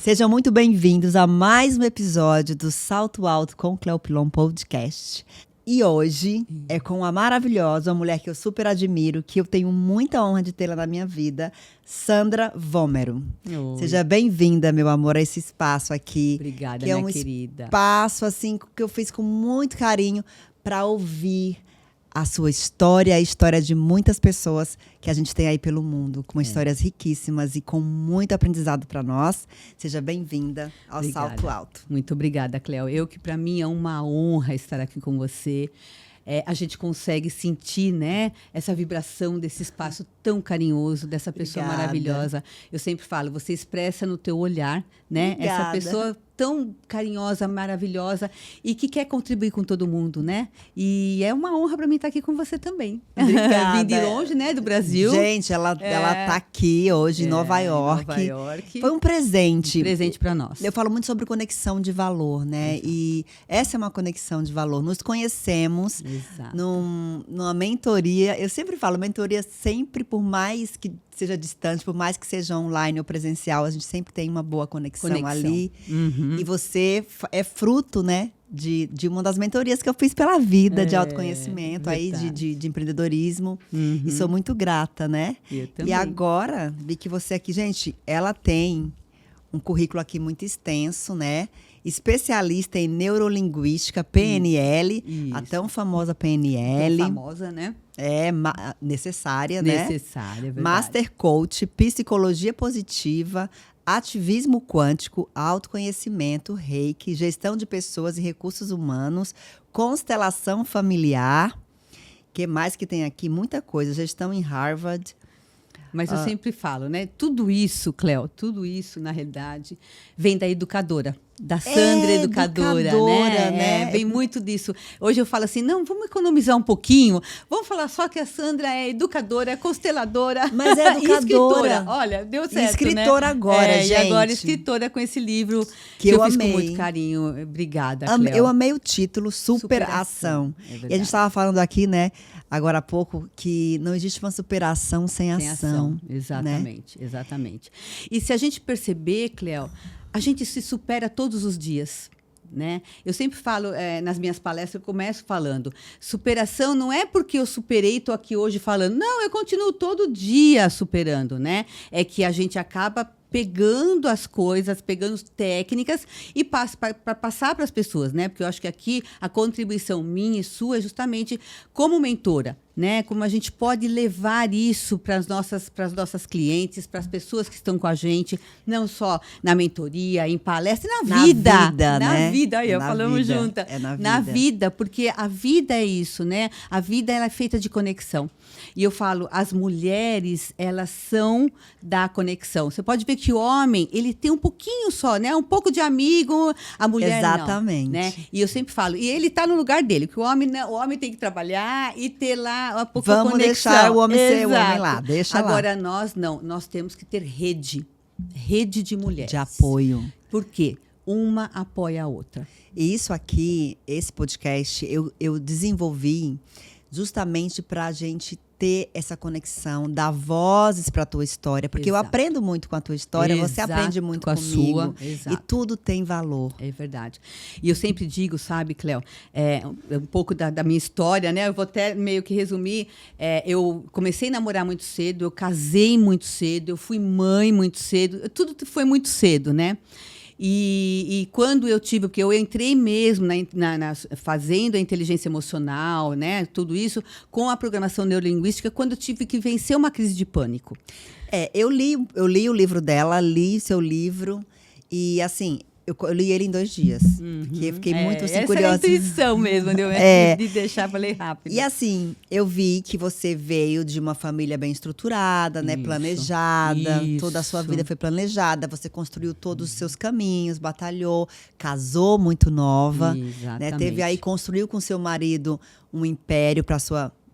Sejam muito bem-vindos a mais um episódio do Salto Alto com Cleo Pilon Podcast. E hoje é com a maravilhosa, uma mulher que eu super admiro, que eu tenho muita honra de tê-la na minha vida, Sandra Vomero. Oi. Seja bem-vinda, meu amor, a esse espaço aqui. Obrigada, que é minha um querida. Espaço assim que eu fiz com muito carinho para ouvir a sua história, a história de muitas pessoas que a gente tem aí pelo mundo, com histórias riquíssimas e com muito aprendizado para nós. Seja bem-vinda ao Obrigada. Salto Alto. Muito obrigada, Cleo. Que para mim é uma honra estar aqui com você. A gente consegue sentir, né, essa vibração desse espaço tão carinhoso, dessa pessoa Obrigada. Maravilhosa. Eu sempre falo, você expressa no teu olhar, né, Obrigada. essa pessoa tão carinhosa, maravilhosa e que quer contribuir com todo mundo, né? E é uma honra para mim estar aqui com você também. Obrigada. Vim de longe, né, do Brasil. Gente, ela tá aqui hoje em Nova York. Nova York. Foi um presente. Um presente para nós. Eu falo muito sobre conexão de valor, né? Exato. E essa é uma conexão de valor. Nos conhecemos Exato. numa mentoria. Eu sempre falo, mentoria sempre, por mais que seja distante, por mais que seja online ou presencial, a gente sempre tem uma boa conexão ali. Uhum. E você é fruto, né? De uma das mentorias que eu fiz pela vida, de autoconhecimento, aí de empreendedorismo. Uhum. E sou muito grata, né? Eu também. E agora, vi que você aqui, gente, ela tem um currículo aqui muito extenso, né? Especialista em neurolinguística, PNL, Isso. a tão famosa PNL. Tão famosa, né? Necessária, né? Necessária, é verdade. Master Coach, Psicologia Positiva, Ativismo Quântico, Autoconhecimento, Reiki, Gestão de Pessoas e Recursos Humanos, Constelação Familiar. Que mais que tem aqui? Muita coisa. Gestão em Harvard. Mas eu sempre falo, né? Tudo isso, Cleo, tudo isso, na realidade, vem da educadora. Da Sandra, educadora, né? Vem muito disso. Hoje eu falo assim, não, vamos economizar um pouquinho. Vamos falar só que a Sandra é educadora, é consteladora. Mas é educadora. E escritora. Olha, deu certo, e escritora, né? agora, gente. E agora escritora com esse livro que eu fiz com muito carinho. Obrigada, Cleo. Eu amei o título, Superação. É E a gente estava falando aqui, né, agora há pouco, que não existe uma superação sem ação. Exatamente, né? Exatamente. E se a gente perceber, Cleo, a gente se supera todos os dias. Né? Eu sempre falo, nas minhas palestras, eu começo falando, superação não é porque eu superei e estou aqui hoje falando, não, eu continuo todo dia superando, né? É que a gente acaba pegando as coisas, pegando técnicas e para passar para as pessoas, né? Porque eu acho que aqui a contribuição minha e sua é justamente como mentora, né? Como a gente pode levar isso para as nossas clientes, para as pessoas que estão com a gente, não só na mentoria, em palestra, na vida, né? Aí, falamos juntas. Na vida, porque a vida é isso, né? A vida ela é feita de conexão. E eu falo, as mulheres, elas são da conexão. Você pode ver que o homem, ele tem um pouquinho só, né? Um pouco de amigo, a mulher Exatamente. não, né? E eu sempre falo, e ele está no lugar dele, que o homem tem que trabalhar e ter lá uma pouca Vamos conexão. Deixar o homem ser o homem lá, deixa Agora, lá. nós não, nós temos que ter rede de mulheres. De apoio. Por quê? Uma apoia a outra. E isso aqui, esse podcast, eu desenvolvi justamente para a gente ter essa conexão, dar vozes para a tua história, porque eu aprendo muito com a tua história, você aprende muito com a comigo, sua, e tudo tem valor. É verdade. E eu sempre digo, sabe, Cleo, um pouco da minha história, né? Eu vou até meio que resumir. Eu comecei a namorar muito cedo, eu casei muito cedo, eu fui mãe muito cedo, tudo foi muito cedo, né? E quando eu tive, porque eu entrei mesmo fazendo a inteligência emocional, né, tudo isso, com a programação neurolinguística, quando eu tive que vencer uma crise de pânico. Eu li o livro dela, li seu livro, e assim, eu li ele em 2 dias, porque eu fiquei muito assim, curiosa. Essa é a intuição mesmo, de deixar para ler rápido. E assim, eu vi que você veio de uma família bem estruturada, né, planejada, toda a sua vida foi planejada, você construiu todos os seus caminhos, batalhou, casou muito nova, né, teve aí, construiu com seu marido um império para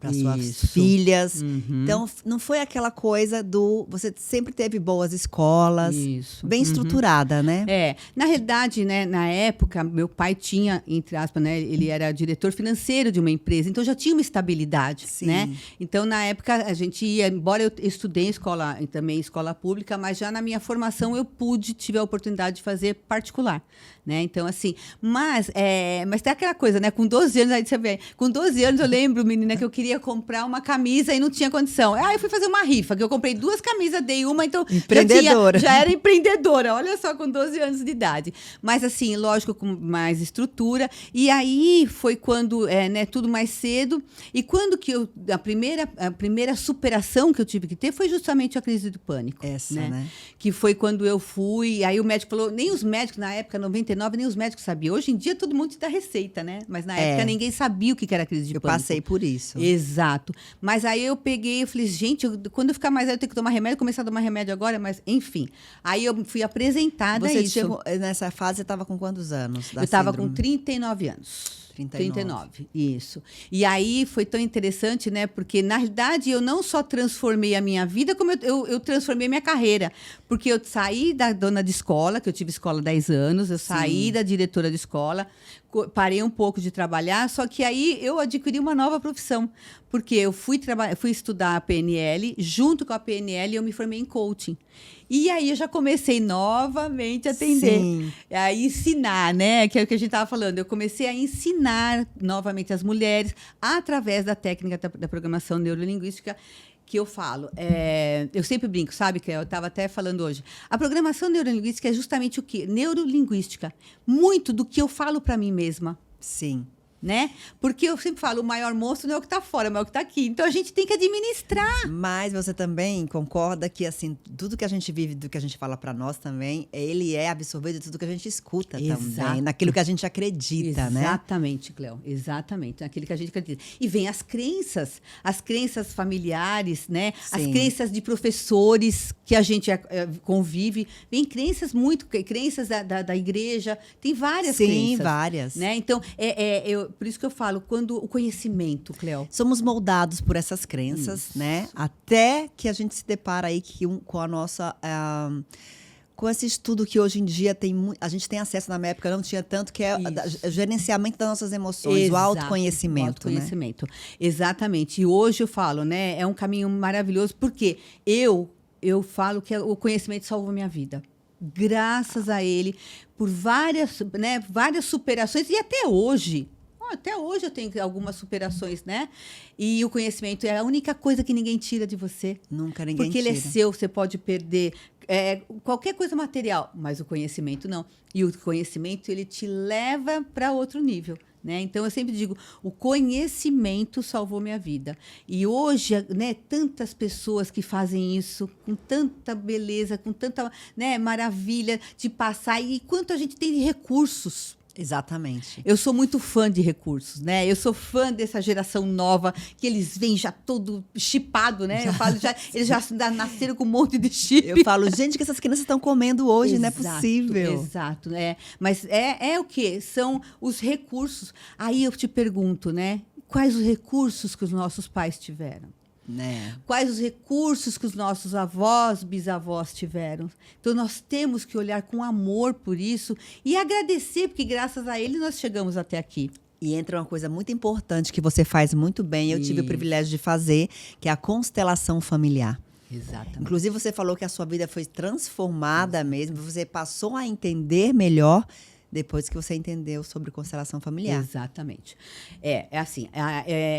para suas Isso. filhas. Uhum. Então, não foi aquela coisa do... Você sempre teve boas escolas, Isso. bem Uhum. estruturada, né? Na realidade, né, na época, meu pai tinha, entre aspas, né, ele era diretor financeiro de uma empresa, então já tinha uma estabilidade, Sim. né? Então, na época, a gente ia, embora eu estudei em escola, também em escola pública, mas já na minha formação eu tive a oportunidade de fazer particular, né? Então, assim, mas tem aquela coisa, né? Com 12 anos, aí você vê, com 12 anos eu lembro, menina, que eu queria comprar uma camisa e não tinha condição. Aí eu fui fazer uma rifa, que eu comprei 2 camisas, dei uma, então Empreendedora. já era empreendedora, olha só, com 12 anos de idade. Mas assim, lógico, com mais estrutura. E aí foi quando, tudo mais cedo. E quando que a primeira superação que eu tive que ter foi justamente a crise do pânico. Essa, né? Que foi quando eu fui, aí o médico falou, nem os médicos, na época, 99, nem os médicos sabiam. Hoje em dia todo mundo te dá receita, né? Mas na época ninguém sabia o que era crise de Eu pânico. passei por isso. Exato. Mas aí eu peguei, eu falei, gente, quando eu ficar mais velho, eu tenho que tomar remédio, começar a tomar remédio agora, mas enfim. Aí eu fui apresentada a Você isso. chegou, nessa fase, você estava com quantos anos? Eu estava com 39 anos. 39, isso. E aí foi tão interessante, né? Porque, na realidade, eu não só transformei a minha vida, como eu transformei a minha carreira. Porque eu saí da dona de escola, que eu tive escola há 10 anos, eu saí da diretora de escola, parei um pouco de trabalhar, só que aí eu adquiri uma nova profissão. Porque eu fui estudar a PNL, junto com a PNL eu me formei em coaching. E aí eu já comecei novamente a atender, a ensinar, né? Que é o que a gente estava falando. Eu comecei a ensinar novamente as mulheres através da técnica da programação neurolinguística que eu falo. Eu sempre brinco, sabe? Que eu estava até falando hoje. A programação neurolinguística é justamente o quê? Neurolinguística. Muito do que eu falo para mim mesma. Sim. Né? Porque eu sempre falo, o maior monstro não é o que está fora, mas é o que está aqui. Então, a gente tem que administrar. Mas você também concorda que, assim, tudo que a gente vive, do que a gente fala para nós também, ele é absorvido de tudo que a gente escuta também, naquilo que a gente acredita, né? Exatamente, Cléo, exatamente, naquilo que a gente acredita. E vem as crenças familiares, né? As crenças de professores que a gente convive. Vem crenças crenças da igreja, tem várias crenças. Sim, várias. Né? Então, por isso que eu falo, quando o conhecimento, Cléo. Somos moldados por essas crenças, né? Até que a gente se depara aí com a nossa... com esse estudo que hoje em dia a gente tem acesso, na minha época não tinha tanto, que é o gerenciamento das nossas emoções, exato, o autoconhecimento. O autoconhecimento, né? Exatamente. E hoje eu falo, né? É um caminho maravilhoso, porque eu falo que o conhecimento salvou minha vida. Graças a ele, por várias superações, e até hoje eu tenho algumas superações, né? E o conhecimento é a única coisa que ninguém tira de você. Nunca ninguém porque tira. Ele é seu, você pode perder qualquer coisa material, mas o conhecimento não. E o conhecimento, ele te leva para outro nível. Né? Então, eu sempre digo, o conhecimento salvou minha vida. E hoje, né, tantas pessoas que fazem isso com tanta beleza, com tanta, né, maravilha de passar. E quanto a gente tem de recursos. Exatamente. Eu sou muito fã de recursos, né? Eu sou fã dessa geração nova, que eles vêm já todo chipado, né? Eu falo, eles já nasceram com um monte de chip. Eu falo, gente, que essas crianças estão comendo hoje, não é possível. Exato, mas é o quê? São os recursos. Aí eu te pergunto, né? Quais os recursos que os nossos pais tiveram? Né? Quais os recursos que os nossos avós, bisavós tiveram? Então, nós temos que olhar com amor por isso e agradecer, porque graças a ele nós chegamos até aqui. E entra uma coisa muito importante que você faz muito bem, eu tive o privilégio de fazer, que é a constelação familiar. Exatamente. Inclusive, você falou que a sua vida foi transformada mesmo, você passou a entender melhor depois que você entendeu sobre constelação familiar. Exatamente. Assim,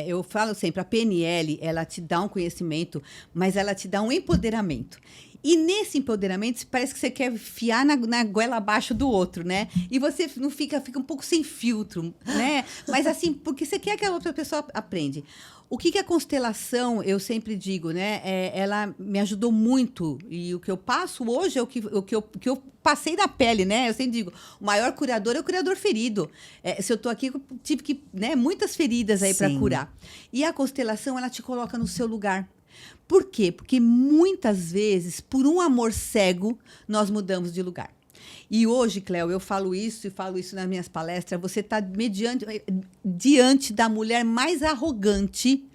eu falo sempre, a PNL, ela te dá um conhecimento, mas ela te dá um empoderamento. E nesse empoderamento, parece que você quer enfiar na goela abaixo do outro, né? E você não fica um pouco sem filtro, né? Mas assim, porque você quer que a outra pessoa aprenda. O que a constelação, eu sempre digo, né? Ela me ajudou muito. E o que eu passo hoje é o que eu passei na pele, né? Eu sempre digo, o maior curador é o curador ferido. Se eu estou aqui, eu tive que, né, muitas feridas aí para curar. E a constelação, ela te coloca no seu lugar. Por quê? Porque muitas vezes, por um amor cego, nós mudamos de lugar. E hoje, Cléo, eu falo isso nas minhas palestras, você está diante da mulher mais arrogante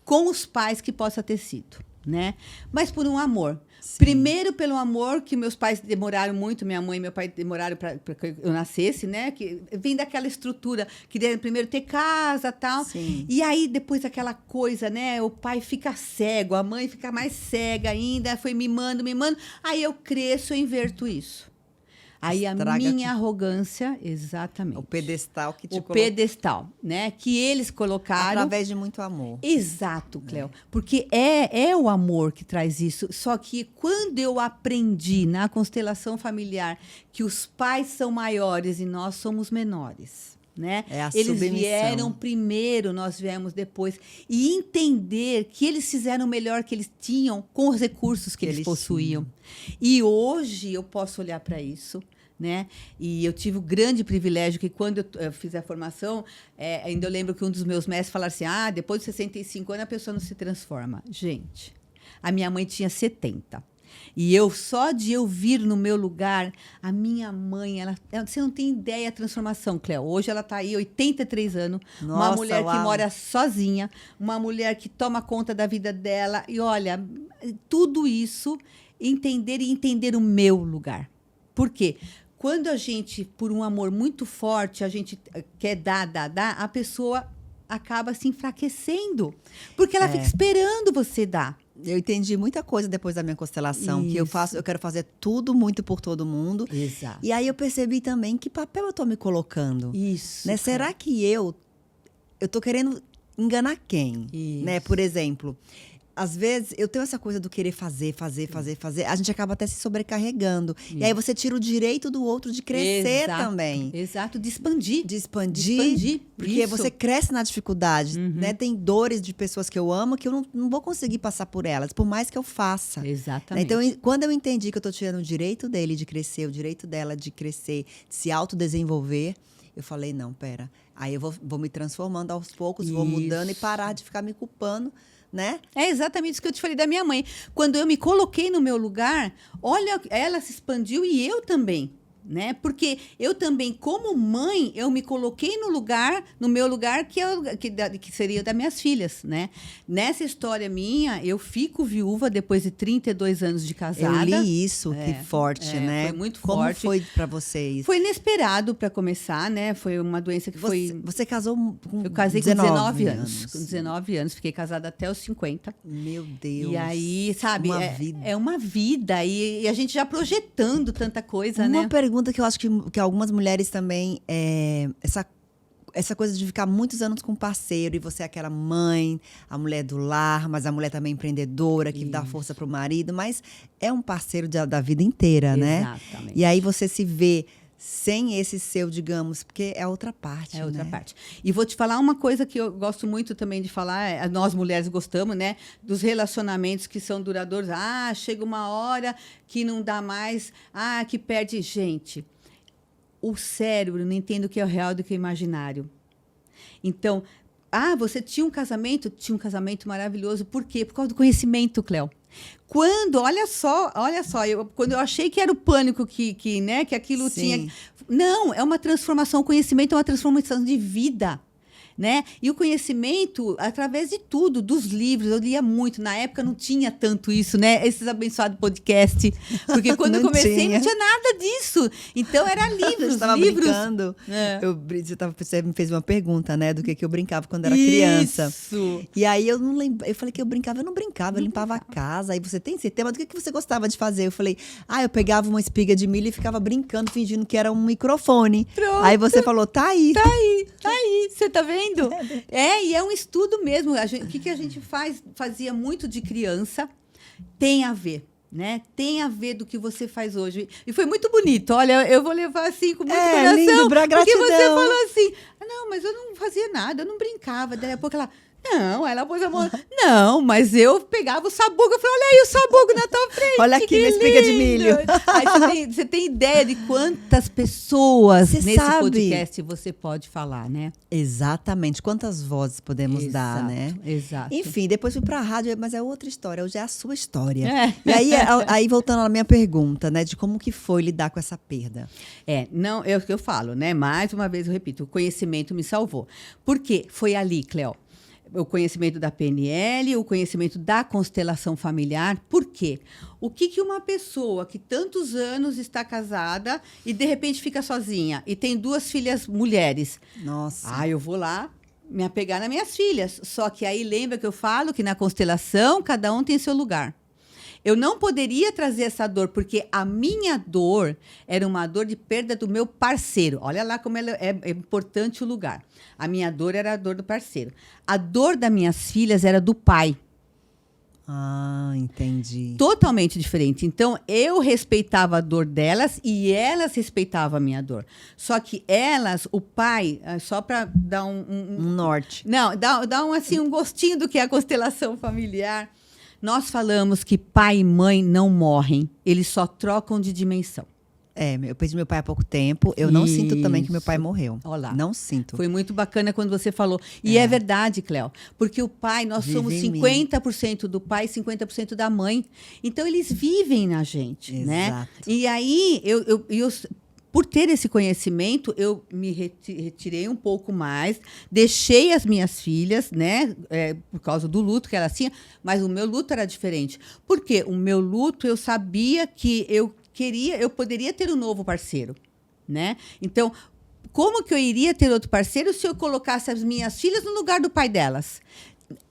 com os pais que possa ter sido, né? Mas por um amor. Sim. Primeiro pelo amor que meus pais demoraram muito, minha mãe e meu pai demoraram para que eu nascesse, né? Que vem daquela estrutura que primeiro ter casa, tal. Sim. E aí depois aquela coisa, né? O pai fica cego, a mãe fica mais cega ainda, foi mimando. Aí eu cresço e inverto isso. Aí Estraga a minha arrogância, exatamente. O pedestal que te O colocou. pedestal, né? Que eles colocaram. Através de muito amor. Exato, Cléo. Porque é o amor que traz isso. Só que quando eu aprendi na constelação familiar que os pais são maiores e nós somos menores, né? É a Eles submissão. vieram primeiro, nós viemos depois. E entender que eles fizeram o melhor que eles tinham com os recursos que eles possuíam. E hoje eu posso olhar para isso, né? E eu tive o grande privilégio que quando eu fiz a formação, ainda eu lembro que um dos meus mestres falou assim, depois de 65 anos a pessoa não se transforma. Gente, a minha mãe tinha 70. E só de eu vir no meu lugar, a minha mãe, você não tem ideia da transformação, Cléo. Hoje ela está aí, 83 anos, uma Nossa, mulher que uau. mora sozinha, uma mulher que toma conta da vida dela. E olha, tudo isso, entender o meu lugar. Por quê? Quando a gente, por um amor muito forte, a gente quer dar, a pessoa acaba se enfraquecendo. Porque ela fica esperando você dar. Eu entendi muita coisa depois da minha constelação, que eu quero fazer tudo muito por todo mundo. Exato. E aí eu percebi também que papel eu tô me colocando. Isso. Né? Será que eu tô querendo enganar quem? Isso. Né? Por exemplo, às vezes eu tenho essa coisa do querer fazer. A gente acaba até se sobrecarregando. E aí você tira o direito do outro de crescer também. Exato, de expandir. De expandir. Porque isso. você cresce na dificuldade, né? Tem dores de pessoas que eu amo que eu não vou conseguir passar por elas, por mais que eu faça. Exatamente. Então, quando eu entendi que eu tô tirando o direito dele de crescer, o direito dela de crescer, de se autodesenvolver, eu falei, não, pera. Aí eu vou me transformando aos poucos, vou mudando e parar de ficar me culpando, né? É exatamente isso que eu te falei da minha mãe. Quando eu me coloquei no meu lugar, olha, ela se expandiu e eu também. Né? Porque eu também, como mãe, eu me coloquei no meu lugar, que seria das minhas filhas, né? Nessa história minha, eu fico viúva depois de 32 anos de casada. Eu li isso, que forte, né? Foi muito Como forte. foi para vocês? Foi inesperado para começar, né? Foi uma doença que foi... Você casou com Eu casei 19 com 19 anos. Com 19 anos, fiquei casada até os 50. Meu Deus. E aí, sabe, vida. é uma vida. E a gente já projetando tanta coisa, né? Uma pergunta que eu acho que algumas mulheres também, essa coisa de ficar muitos anos com um parceiro e você é aquela mãe, a mulher do lar, mas a mulher também empreendedora, que dá força pro marido, mas é um parceiro da vida inteira, né? Exatamente. E aí você se vê sem esse seu, digamos, porque é outra parte, É outra né? parte. E vou te falar uma coisa que eu gosto muito também de falar, nós mulheres gostamos, né? Dos relacionamentos que são duradouros. Chega uma hora que não dá mais, que perde. Gente, o cérebro não entende o que é o real do que é o imaginário. Então, você tinha um casamento? Tinha um casamento maravilhoso. Por quê? Por causa do conhecimento, Cléo. Olha só, quando eu achei que era o pânico né, que aquilo Sim. tinha... Não, é uma transformação, o conhecimento é uma transformação de vida. Né? E o conhecimento, através de tudo, dos livros, eu lia muito. Na época não tinha tanto isso, né? Esses abençoados podcasts. Porque quando eu comecei, não tinha nada disso. Então, era livros, estava livros. brincando. Você me fez uma pergunta, né? Do que eu brincava quando era criança. Isso. E aí eu não lembro. Eu falei que eu brincava. Eu não brincava, eu limpava a casa. Aí você tem certeza? Mas do que você gostava de fazer? Eu falei, eu pegava uma espiga de milho e ficava brincando, fingindo que era um microfone. Pronto. Aí você falou, tá aí. Tá aí. Você tá vendo? E é um estudo mesmo. O que a gente fazia muito de criança tem a ver, né? Tem a ver do que você faz hoje. E foi muito bonito. Olha, eu vou levar assim com muito coração. Lindo, pra gratidão. Porque você falou assim, não, mas eu não fazia nada, eu não brincava. Daí a pouco ela pôs a mão. Não, mas eu pegava o sabugo. Eu falei, olha aí o sabugo na tua frente. Olha aqui, minha espiga de milho. Aí você tem ideia de quantas pessoas Você nesse sabe. podcast você pode falar, né? Exatamente. Quantas vozes podemos dar, né? Exato. Enfim, depois fui pra rádio, mas é outra história. Hoje é a sua história. É. E aí, voltando à minha pergunta, né? De como que foi lidar com essa perda. Não, é o que eu falo, né? Mais uma vez eu repito, o conhecimento me salvou. Por quê? Foi ali, Cléo. o conhecimento da PNL, o conhecimento da constelação familiar. Por quê? O que uma pessoa que tantos anos está casada e de repente fica sozinha e tem 2 filhas mulheres? Nossa. Eu vou lá me apegar nas minhas filhas. Só que aí lembra que eu falo que na constelação cada um tem seu lugar. Eu não poderia trazer essa dor, porque a minha dor era uma dor de perda do meu parceiro. Olha lá como é importante o lugar. A minha dor era a dor do parceiro. A dor das minhas filhas era do pai. Ah, entendi. Totalmente diferente. Então, eu respeitava a dor delas e elas respeitavam a minha dor. Só que elas, o pai, só para dar Um norte. Não, dá um gostinho do que é a constelação familiar. Nós falamos que pai e mãe não morrem, eles só trocam de dimensão. Eu perdi meu pai há pouco tempo. Eu não sinto também que meu pai morreu. Olá. Não sinto. Foi muito bacana quando você falou. E é verdade, Cléo. Porque o pai, nós somos 50% do pai e 50% da mãe. Então, eles vivem na gente, né? Exato. E aí, por ter esse conhecimento, eu me retirei um pouco mais, deixei as minhas filhas, né, por causa do luto que elas tinham, mas o meu luto era diferente. Por quê? O meu luto, eu sabia que eu poderia ter um novo parceiro, né? Então, como que eu iria ter outro parceiro se eu colocasse as minhas filhas no lugar do pai delas?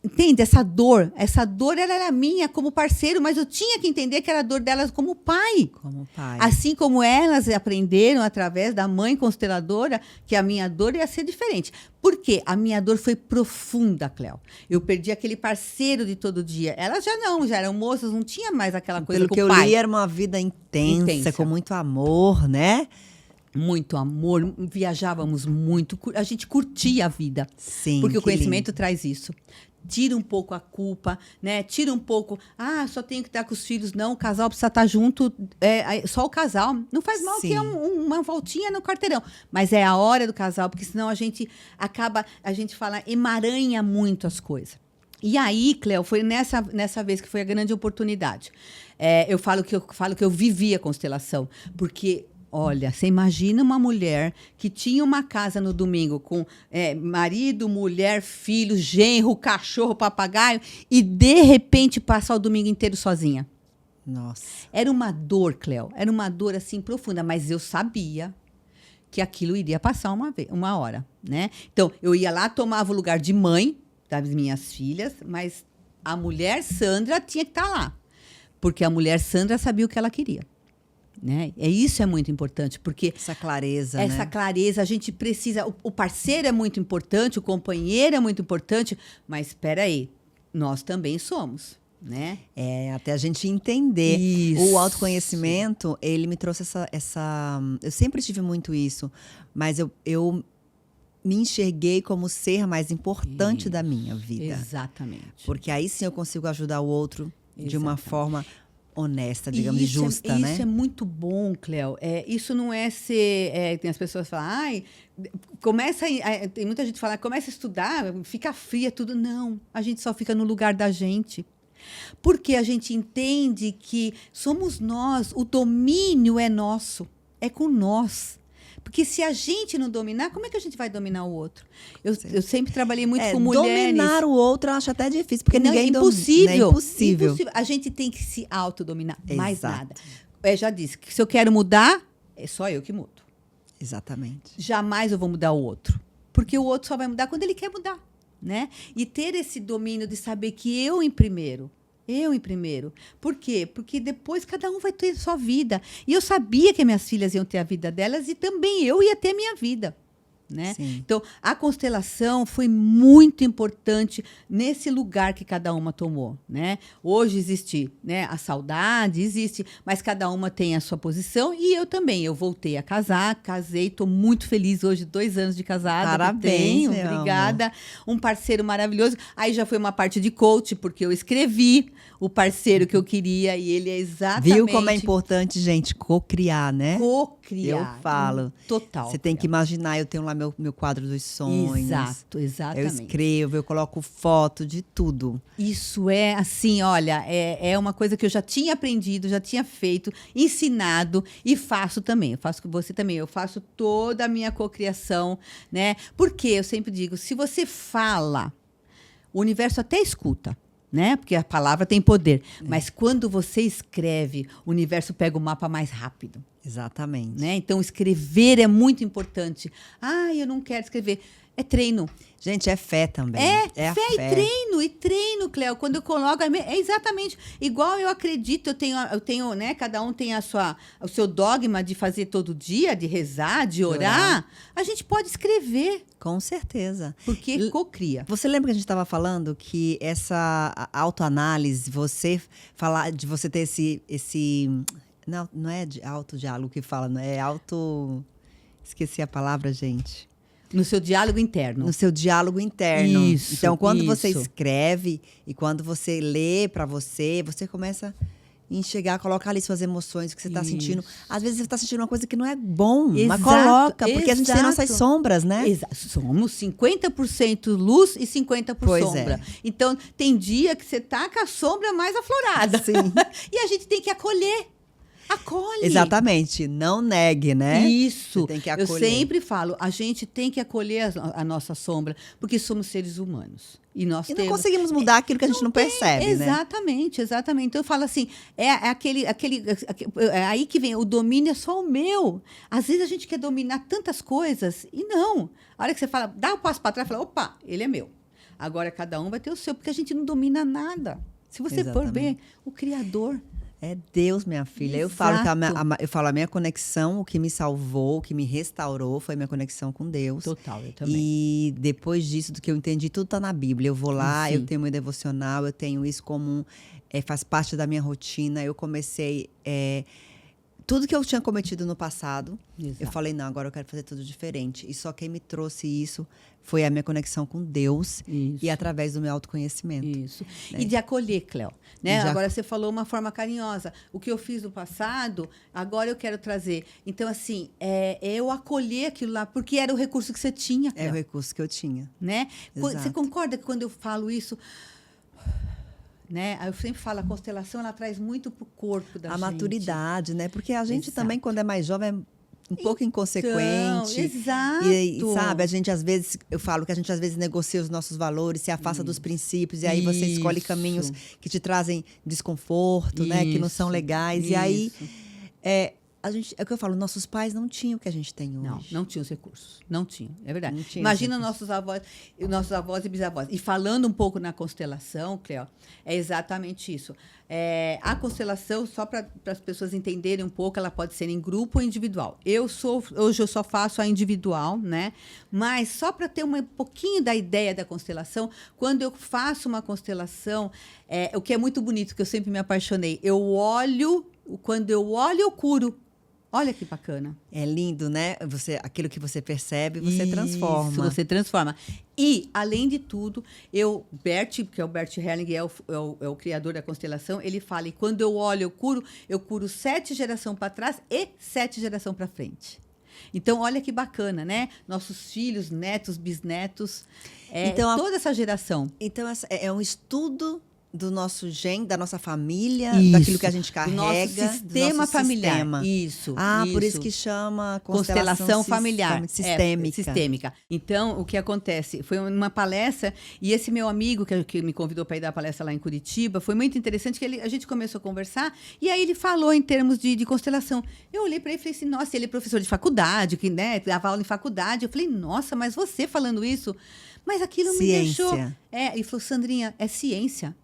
Entende? Essa dor era minha como parceiro, mas eu tinha que entender que era a dor delas como pai. Como pai. Assim como elas aprenderam através da mãe consteladora que a minha dor ia ser diferente. Por quê? A minha dor foi profunda, Cléo. Eu perdi aquele parceiro de todo dia. Elas já eram moças, não tinha mais aquela coisa Pelo com que o eu pai. li, era uma vida intensa, com muito amor, né? Muito amor, viajávamos muito, a gente curtia a vida. Sim, porque o que conhecimento lindo. traz isso. Tira um pouco a culpa, né? Tira um pouco, só tenho que estar com os filhos. Não, o casal precisa estar junto, só o casal. Não faz mal Sim. que é uma voltinha no quarteirão. Mas é a hora do casal, porque senão a gente fala, emaranha muito as coisas. E aí, Cléo, foi nessa vez que foi a grande oportunidade. Eu falo que eu vivi a constelação, porque... Olha, você imagina uma mulher que tinha uma casa no domingo com marido, mulher, filho, genro, cachorro, papagaio e, de repente, passar o domingo inteiro sozinha. Nossa. Era uma dor, Cléo. Era uma dor, assim, profunda. Mas eu sabia que aquilo iria passar uma hora, né? Então, eu ia lá, tomava o lugar de mãe das minhas filhas, mas a mulher Sandra tinha que estar lá. Porque a mulher Sandra sabia o que ela queria. Né? Isso é muito importante, porque essa clareza, essa clareza a gente precisa. O parceiro é muito importante, o companheiro é muito importante, mas espera aí, nós também somos, né? Até a gente entender. Isso. O autoconhecimento, ele me trouxe essa. Eu sempre tive muito isso, mas eu me enxerguei como o ser mais importante da minha vida. Exatamente. Porque aí sim eu consigo ajudar o outro de uma forma honesta, digamos, isso justa, né? Isso é muito bom, Cléo. Isso não é ser... tem as pessoas que falam, tem muita gente que fala, começa a estudar, fica fria, tudo. Não, a gente só fica no lugar da gente. Porque a gente entende que somos nós, o domínio é nosso, é com nós. Porque se a gente não dominar, como é que a gente vai dominar o outro? Eu sempre trabalhei muito com mulheres. Dominar o outro eu acho até difícil, porque não, ninguém impossível, é impossível. A gente tem que se autodominar, mais Exato. nada. Eu já disse que se eu quero mudar, é só eu que mudo. Exatamente. Jamais eu vou mudar o outro. Porque o outro só vai mudar quando ele quer mudar, né? E ter esse domínio de saber que eu em primeiro. Por quê? Porque depois cada um vai ter sua vida. E eu sabia que minhas filhas iam ter a vida delas e também eu ia ter a minha vida. Né? Então, a constelação foi muito importante nesse lugar que cada uma tomou. Né? Hoje existe, né, a saudade, existe, mas cada uma tem a sua posição e eu também. Eu voltei a casar, casei, estou muito feliz hoje, 2 anos de casada. Parabéns, obrigada. Um parceiro maravilhoso. Aí já foi uma parte de coach, porque eu escrevi o parceiro que eu queria e ele é exatamente... Viu como é importante, gente, co-criar, né? Co-criar. Eu falo. Total. Você tem que imaginar, eu tenho lá meu quadro dos sonhos. Exato, exatamente. Eu escrevo, eu coloco foto de tudo. Isso é assim, olha, é uma coisa que eu já tinha aprendido, já tinha feito, ensinado e faço também. Eu faço com você também. Eu faço toda a minha cocriação, né? Porque eu sempre digo, se você fala, o universo até escuta, né? Porque a palavra tem poder. Mas quando você escreve, o universo pega o mapa mais rápido. Exatamente. Né? Então, escrever é muito importante. Ah, eu não quero escrever. É treino. Gente, é fé também. É fé e treino, Cléo. Quando eu coloco, é exatamente igual eu acredito, eu tenho, né? Cada um tem o seu dogma de fazer todo dia, de rezar, de orar. A gente pode escrever. Com certeza. Porque cocria. Você lembra que a gente estava falando que essa autoanálise, você falar de você ter esse não é de autodiálogo que fala, não é esqueci a palavra, gente. No seu diálogo interno. No seu diálogo interno. Isso, então, quando isso. você escreve e quando você lê para você começa a enxergar, colocar ali suas emoções, o que você está sentindo. Às vezes você está sentindo uma coisa que não é bom, mas coloca, porque a gente tem nossas sombras, né? Somos 50% luz e 50% sombra. Então, tem dia que você tá com a sombra mais aflorada. Sim. E a gente tem que acolher. Acolhe. Exatamente. Não negue, né? Isso. Você tem que acolher. Eu sempre falo, a gente tem que acolher a nossa sombra, porque somos seres humanos. E não conseguimos mudar aquilo que a gente não percebe, exatamente, né? Exatamente. Então eu falo assim, é aí que vem, o domínio é só o meu. Às vezes a gente quer dominar tantas coisas e não. A hora que você fala, dá um passo para trás, fala, opa, ele é meu. Agora cada um vai ter o seu, porque a gente não domina nada. Se você for ver, o Criador... É Deus, minha filha. Exato. Eu falo a minha conexão, o que me salvou, o que me restaurou foi a minha conexão com Deus. Total, eu também. E depois disso, do que eu entendi, tudo está na Bíblia. Eu vou lá, eu tenho meu devocional, eu tenho isso como faz parte da minha rotina. Eu comecei... tudo que eu tinha cometido no passado, eu falei, não, agora eu quero fazer tudo diferente. E só quem me trouxe isso foi a minha conexão com Deus e através do meu autoconhecimento. Isso. Né? E de acolher, Cléo. Né? Agora você falou uma forma carinhosa. O que eu fiz no passado, agora eu quero trazer. Então, assim, eu acolher aquilo lá, porque era o recurso que você tinha, Cléo. É o recurso que eu tinha. Né? Você concorda que quando eu falo isso... Né? Eu sempre falo, a constelação ela traz muito para o corpo da gente. A maturidade, né? Porque a gente também, quando é mais jovem, é um pouco inconsequente. Exato. E sabe, a gente às vezes, eu falo que a gente às vezes negocia os nossos valores, se afasta dos princípios, e aí você escolhe caminhos que te trazem desconforto, né? Que não são legais. E aí, é o que eu falo, nossos pais não tinham o que a gente tem hoje. Não tinham os recursos. Não tinham, é verdade. Imagina nossos avós e bisavós. E falando um pouco na constelação, Cléo, é exatamente isso. A constelação, só para as pessoas entenderem um pouco, ela pode ser em grupo ou individual. Hoje eu só faço a individual, né? Mas só para ter um pouquinho da ideia da constelação, quando eu faço uma constelação, o que é muito bonito, que eu sempre me apaixonei, quando eu olho, eu curo. Olha que bacana. É lindo, né? Aquilo que você percebe, você transforma. Isso, você transforma. E, além de tudo, Bert, que é o Bert Hellinger, é o criador da constelação, ele fala, e quando eu olho, eu curo 7 gerações para trás e 7 gerações para frente. Então, olha que bacana, né? Nossos filhos, netos, bisnetos, toda essa geração. Então, é um estudo do nosso gene, da nossa família, daquilo que a gente carrega. Do nosso sistema familiar. Sistema. Isso. Por isso que chama constelação familiar. Sistêmica. Sistêmica. Então, o que acontece? Foi uma palestra, e esse meu amigo que me convidou para ir dar a palestra lá em Curitiba, foi muito interessante, que a gente começou a conversar, e aí ele falou em termos de constelação. Eu olhei para ele e falei assim, nossa, ele é professor de faculdade, que dava aula em faculdade. Eu falei, nossa, mas você falando isso... Mas aquilo me deixou... Ele falou, Sandrinha, é ciência.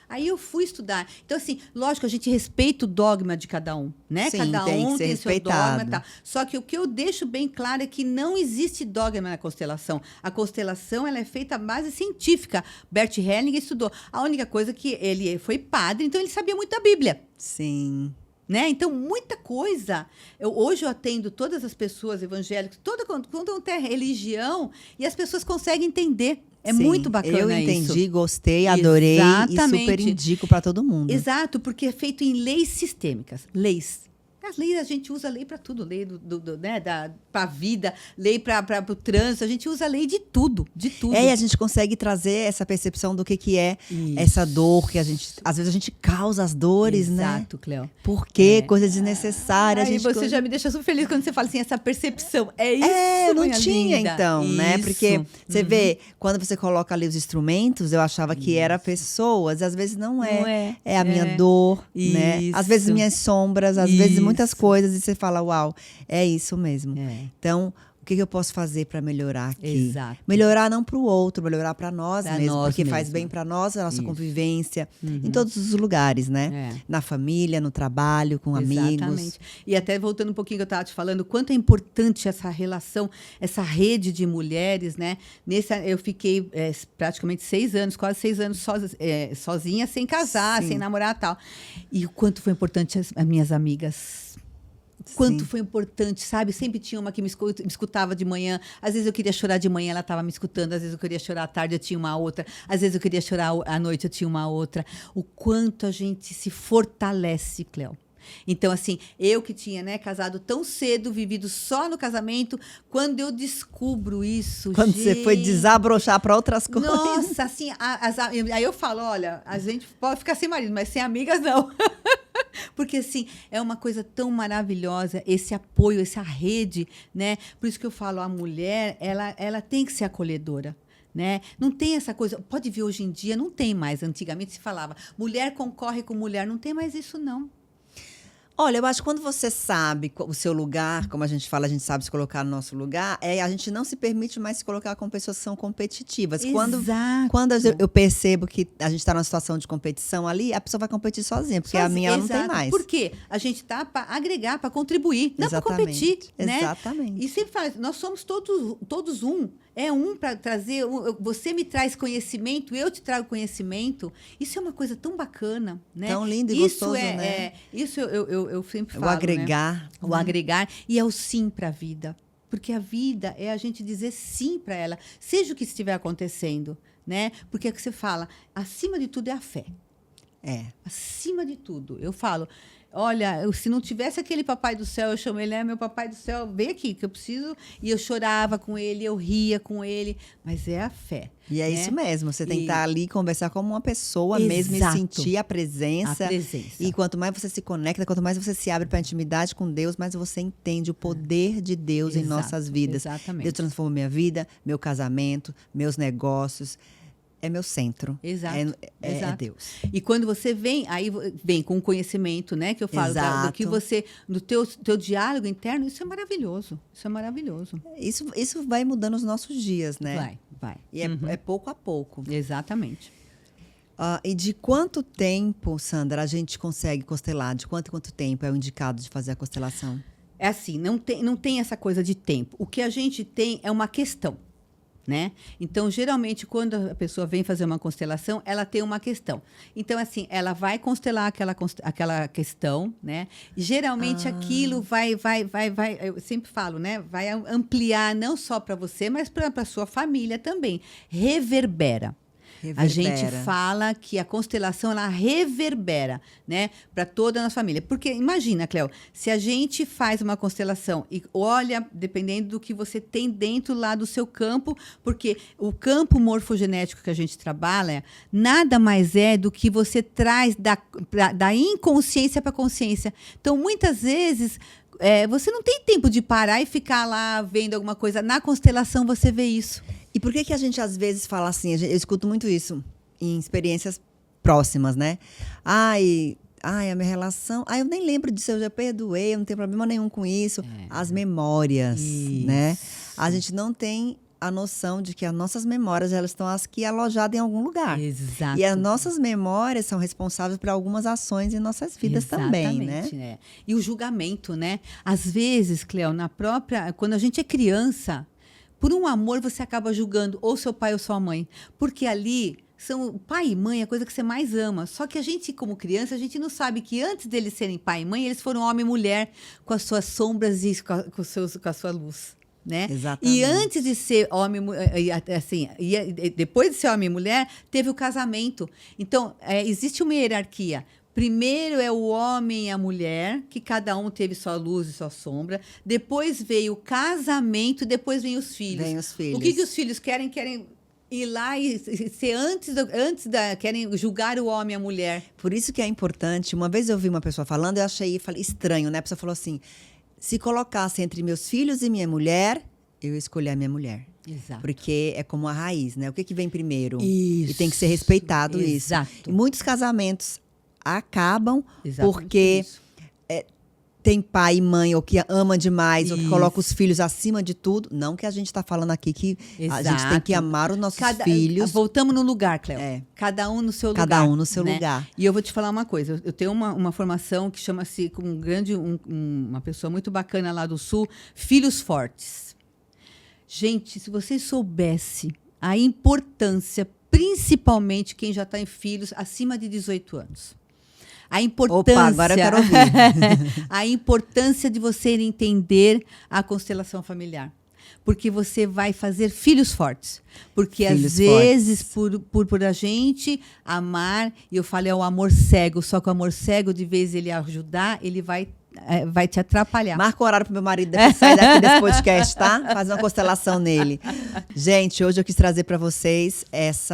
Aí eu fui estudar. Então, assim, lógico, a gente respeita o dogma de cada um, né? Sim, cada um tem seu dogma e tal. Tá. Só que o que eu deixo bem claro é que não existe dogma na constelação. A constelação, ela é feita à base científica. Bert Hellinger estudou. A única coisa que ele foi padre, então ele sabia muito da Bíblia. Sim. Né? Então, muita coisa. Hoje eu atendo todas as pessoas evangélicas, toda é religião, e as pessoas conseguem entender. Sim, muito bacana isso. Eu entendi, gostei, adorei. Exatamente. E super indico para todo mundo. Exato, porque é feito em leis sistêmicas. Leis. As leis, a gente usa lei para tudo, lei né, para a vida, lei para o trânsito, a gente usa lei de tudo, de tudo. E a gente consegue trazer essa percepção do que é essa dor que a gente, às vezes a gente causa as dores, né? Exato, Cléo. Por quê? Coisa desnecessária. Aí você já me deixa super feliz quando você fala assim, essa percepção. É isso, eu não minha tinha, linda. então, né? Isso. Porque você vê, quando você coloca ali os instrumentos, eu achava que era pessoas, às vezes não é. Não é. É a minha dor, né? Isso. Às vezes minhas sombras, às vezes muitas coisas, e você fala, uau, é isso mesmo. Então, o que eu posso fazer para melhorar aqui? Exato. Melhorar não para o outro, melhorar para nós Pra mesmo, nós porque faz mesmo. bem para nós, a nossa Isso. convivência, em todos os lugares, né? Na família, no trabalho, com amigos. Exatamente. E até voltando um pouquinho que eu estava te falando, o quanto é importante essa relação, essa rede de mulheres, né? Eu fiquei praticamente 6 anos, quase 6 anos sozinha, sem casar, sem namorar e tal. E o quanto foi importante as minhas amigas. Quanto foi importante, sabe? Sempre tinha uma que me escutava de manhã. Às vezes eu queria chorar de manhã, ela estava me escutando. Às vezes eu queria chorar à tarde, eu tinha uma outra. Às vezes eu queria chorar à noite, eu tinha uma outra. O quanto a gente se fortalece, Cléo. Então, assim, eu que tinha, né, casado tão cedo, vivido só no casamento, quando eu descubro isso, Quando gente, você foi desabrochar para outras coisas. nossa, assim, aí eu falo, olha, a gente pode ficar sem marido, mas sem amigas não. Porque, assim, é uma coisa tão maravilhosa, esse apoio, essa rede, né? Por isso que eu falo, a mulher, ela tem que ser acolhedora. Né? Não tem essa coisa, pode ver hoje em dia, não tem mais. Antigamente se falava, mulher concorre com mulher, não tem mais isso, não. Olha, eu acho que quando você sabe o seu lugar, como a gente fala, a gente sabe se colocar no nosso lugar, a gente não se permite mais se colocar com pessoas que são competitivas. Exato. Quando eu percebo que a gente está numa situação de competição ali, a pessoa vai competir sozinha, porque a minha não tem mais. Por quê? A gente está para agregar, para contribuir, não para competir. Né? Exatamente. E sempre fala, nós somos todos um. É um para trazer, você me traz conhecimento, eu te trago conhecimento. Isso é uma coisa tão bacana, né? Tão lindo e gostoso, né? Isso eu sempre falo, o agregar. Né? O agregar e é o sim para a vida. Porque a vida é a gente dizer sim para ela, seja o que estiver acontecendo, né? Porque é o que você fala, acima de tudo é a fé. Acima de tudo. Eu falo, olha, se não tivesse aquele papai do céu, eu chamo ele, meu papai do céu, vem aqui, que eu preciso. E eu chorava com ele, eu ria com ele, mas é a fé. E é né? isso mesmo, você tem que estar ali, conversar como uma pessoa Exato. mesmo e sentir a presença. E quanto mais você se conecta, quanto mais você se abre para a intimidade com Deus, mais você entende o poder de Deus em nossas vidas. Exatamente. Deus transforma minha vida, meu casamento, meus negócios. É meu centro. Exato. É Deus. E quando você vem, aí vem com o conhecimento, né? Que eu falo, do que você, no teu diálogo interno, isso é maravilhoso. Isso é maravilhoso. Isso vai mudando os nossos dias, né? Vai. E é pouco a pouco. Exatamente. E de quanto tempo, Sandra, a gente consegue constelar? De quanto em quanto tempo é o indicado de fazer a constelação? É assim, não tem essa coisa de tempo. O que a gente tem é uma questão. Né? Então, geralmente, quando a pessoa vem fazer uma constelação, ela tem uma questão. Então, assim, ela vai constelar aquela questão, né? Geralmente, aquilo vai, eu sempre falo, né? Vai ampliar não só para você, mas para a sua família também. Reverbera. A gente fala que a constelação, ela reverbera, né, para toda a nossa família. Porque, imagina, Cléo, se a gente faz uma constelação e olha, dependendo do que você tem dentro lá do seu campo, porque o campo morfogenético que a gente trabalha, nada mais é do que você traz da inconsciência para a consciência. Então, muitas vezes, você não tem tempo de parar e ficar lá vendo alguma coisa. Na constelação, você vê isso. E por que a gente às vezes fala assim? Eu escuto muito isso em experiências próximas, né? Ai, a minha relação... eu nem lembro disso, eu já perdoei, eu não tenho problema nenhum com isso. As memórias, né? A gente não tem a noção de que as nossas memórias, elas estão aqui alojadas em algum lugar. Exato. E as nossas memórias são responsáveis por algumas ações em nossas vidas também, né? E o julgamento, né? Às vezes, Cleo, quando a gente é criança, por um amor você acaba julgando ou seu pai ou sua mãe. Porque ali, pai e mãe é a coisa que você mais ama. Só que a gente, como criança, a gente não sabe que antes deles serem pai e mãe, eles foram homem e mulher com as suas sombras e com a sua luz. Né? Exatamente. E antes de ser homem, assim, depois de ser homem e mulher, teve o casamento. Então, existe uma hierarquia. Primeiro é o homem e a mulher, que cada um teve sua luz e sua sombra. Depois veio o casamento, depois vem os filhos. Vem os filhos. O que os filhos querem? Querem ir lá e ser querem julgar o homem e a mulher. Por isso que é importante. Uma vez eu vi uma pessoa falando, falei, estranho, né? A pessoa falou assim: se colocasse entre meus filhos e minha mulher, eu escolhi a minha mulher. Exato. Porque é como a raiz, né? O que vem primeiro? Isso. E tem que ser respeitado isso. Exato. E muitos casamentos acabam Exatamente porque isso. tem pai e mãe, ou que ama demais, ou que Isso. coloca os filhos acima de tudo. Não que a gente está falando aqui que a gente tem que amar os nossos filhos. Voltamos no lugar, Cléo. É. Cada um no seu lugar. Cada um no seu né? lugar. E eu vou te falar uma coisa. Eu tenho uma formação que chama-se, uma pessoa muito bacana lá do Sul, Filhos Fortes. Gente, se vocês soubessem a importância, principalmente quem já está em filhos acima de 18 anos. A importância, Opa, agora eu quero ouvir. a importância de você entender a constelação familiar. Porque você vai fazer filhos fortes. Porque Filhos às vezes, por a gente amar, e eu falo é o amor cego, só que o amor cego, de vez ele ajudar, ele vai te atrapalhar. Marca o horário pro meu marido depois sair daqui desse podcast, tá? Faz uma constelação nele. Gente, hoje eu quis trazer para vocês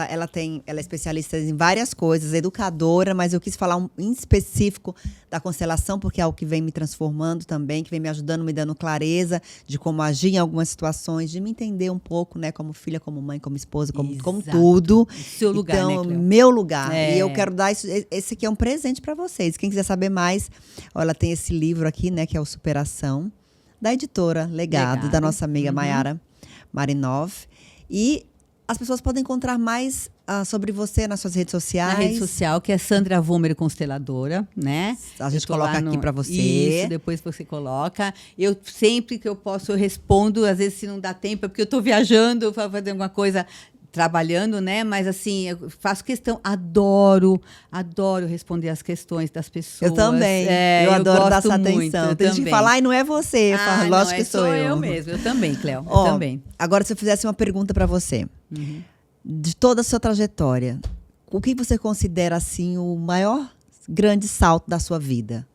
ela é especialista em várias coisas, educadora, mas eu quis falar em específico da constelação, porque é algo que vem me transformando também, que vem me ajudando, me dando clareza de como agir em algumas situações, de me entender um pouco, né, como filha, como mãe, como esposa, como tudo. Seu lugar, então, né, Cleo? meu lugar. É. E eu quero dar isso. Esse aqui é um presente para vocês. Quem quiser saber mais, ó, ela tem esse livro aqui, né, que é o Superação, da editora Legado. Da nossa amiga Mayara Marinov. E as pessoas podem encontrar mais sobre você nas suas redes sociais. Na rede social, que é Sandra Vômero Consteladora, né? A gente Eu tô coloca lá aqui para você. Isso, depois você coloca. Eu sempre que eu posso, eu respondo. Às vezes, se não dá tempo, é porque eu estou viajando, fazer alguma coisa, trabalhando, né? Mas assim, eu faço questão, adoro responder as questões das pessoas. Eu também. Eu adoro dar essa atenção. Tem gente que fala, ai, não é você. Eu falo, lógico que sou eu. Eu mesmo. Eu também, Cléo. Ó, Eu também. Agora, se eu fizesse uma pergunta para você, de toda a sua trajetória, o que você considera assim o maior grande salto da sua vida?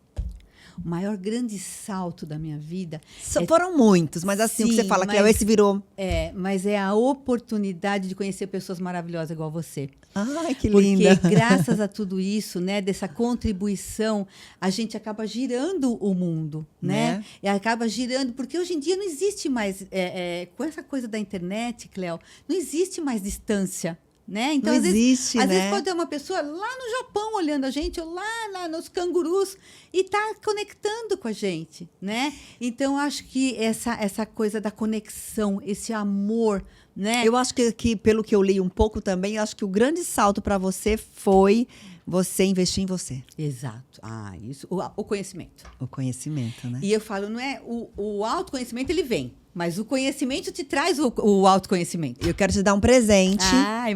O maior grande salto da minha vida. Foram muitos, mas assim, o que você fala, Cleo, esse virou. Mas é a oportunidade de conhecer pessoas maravilhosas igual você. Ai, que linda. Porque graças a tudo isso, né, dessa contribuição, a gente acaba girando o mundo, né? E acaba girando, porque hoje em dia não existe mais, com essa coisa da internet, Cleo, não existe mais distância. Né? Então, não às existe, vezes, né? Às vezes pode ter uma pessoa lá no Japão olhando a gente, ou lá nos cangurus, e tá conectando com a gente, né? Então, acho que essa coisa da conexão, esse amor, né? Eu acho que, pelo que eu li um pouco também, eu acho que o grande salto para você foi você investir em você. Exato. Isso. O conhecimento. O conhecimento, né? E eu falo, não é? O autoconhecimento, ele vem. Mas o conhecimento te traz o autoconhecimento. Eu quero te dar um presente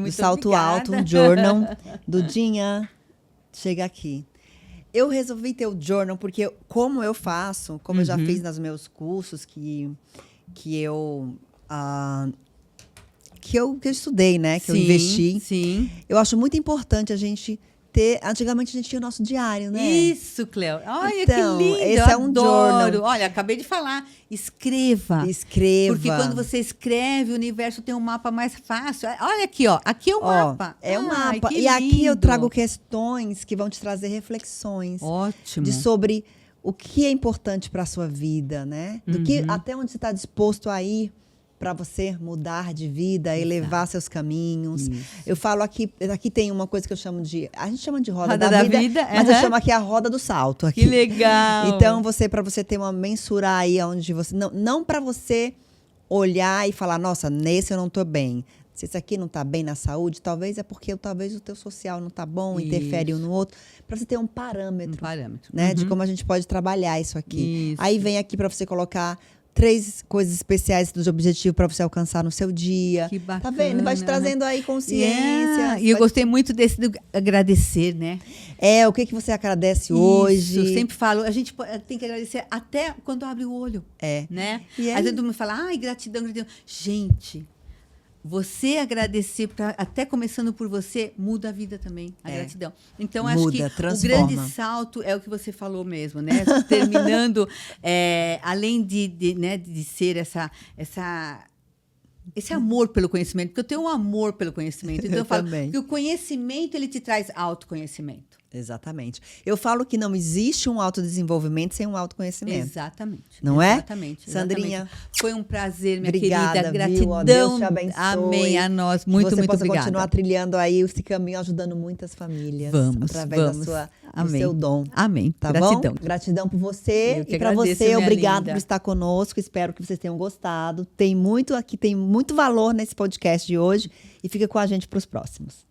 do Salto Alto, um journal. Dudinha, chega aqui. Eu resolvi ter o journal porque, como eu faço, como eu já fiz nos meus cursos que eu estudei, né? Que eu investi. Sim. Eu acho muito importante a gente ter. Antigamente a gente tinha o nosso diário, né? Isso, Cleo. Olha então, que lindo. Esse é um journal. Olha, acabei de falar. Escreva. Porque quando você escreve, o universo tem um mapa mais fácil. Olha aqui, ó. Aqui é o mapa. É o mapa. Que e aqui eu lindo. trago questões que vão te trazer reflexões. Ótimo. Sobre o que é importante para a sua vida, né? Até onde você está disposto a ir para você mudar de vida, elevar seus caminhos. Isso. Eu falo aqui tem uma coisa que eu chamo de... A gente chama de roda da vida, mas eu chamo aqui a roda do salto. Aqui. Que legal! Então, para você ter uma mensurar aí onde você... Não para você olhar e falar, nossa, nesse eu não estou bem. Se esse aqui não está bem na saúde, talvez é porque talvez o teu social não está bom, interfere um no outro. Para você ter um parâmetro. Né, de como a gente pode trabalhar isso aqui. Isso. Aí vem aqui para você colocar 3 coisas especiais dos objetivos para você alcançar no seu dia. Que bacana. Tá vendo? Vai te trazendo aí consciência. E eu gostei muito desse do agradecer, né? O que você agradece hoje? Eu sempre falo, a gente tem que agradecer até quando abre o olho. Né? E Às vezes todo mundo fala, gratidão. Gente, você agradecer, até começando por você, muda a vida também, a gratidão. Então, acho que transforma. O grande salto é o que você falou mesmo, né? Terminando, além de ser esse amor pelo conhecimento, porque eu tenho um amor pelo conhecimento. Então, eu falo que o conhecimento, ele te traz autoconhecimento. Exatamente. Eu falo que não existe um autodesenvolvimento sem um autoconhecimento. Exatamente. Não é? Exatamente. Sandrinha. Foi um prazer, minha obrigada, querida. Gratidão. Deus te abençoe. Amém. A nós. Muito obrigada. Que você possa obrigada. continuar trilhando aí esse caminho, ajudando muitas famílias. Através do seu dom. Amém. Tá Gratidão. bom? Gratidão por você. Eu que E para agradeço, você, minha obrigado linda. por estar conosco. Espero que vocês tenham gostado. Tem muito valor nesse podcast de hoje. E fica com a gente para os próximos.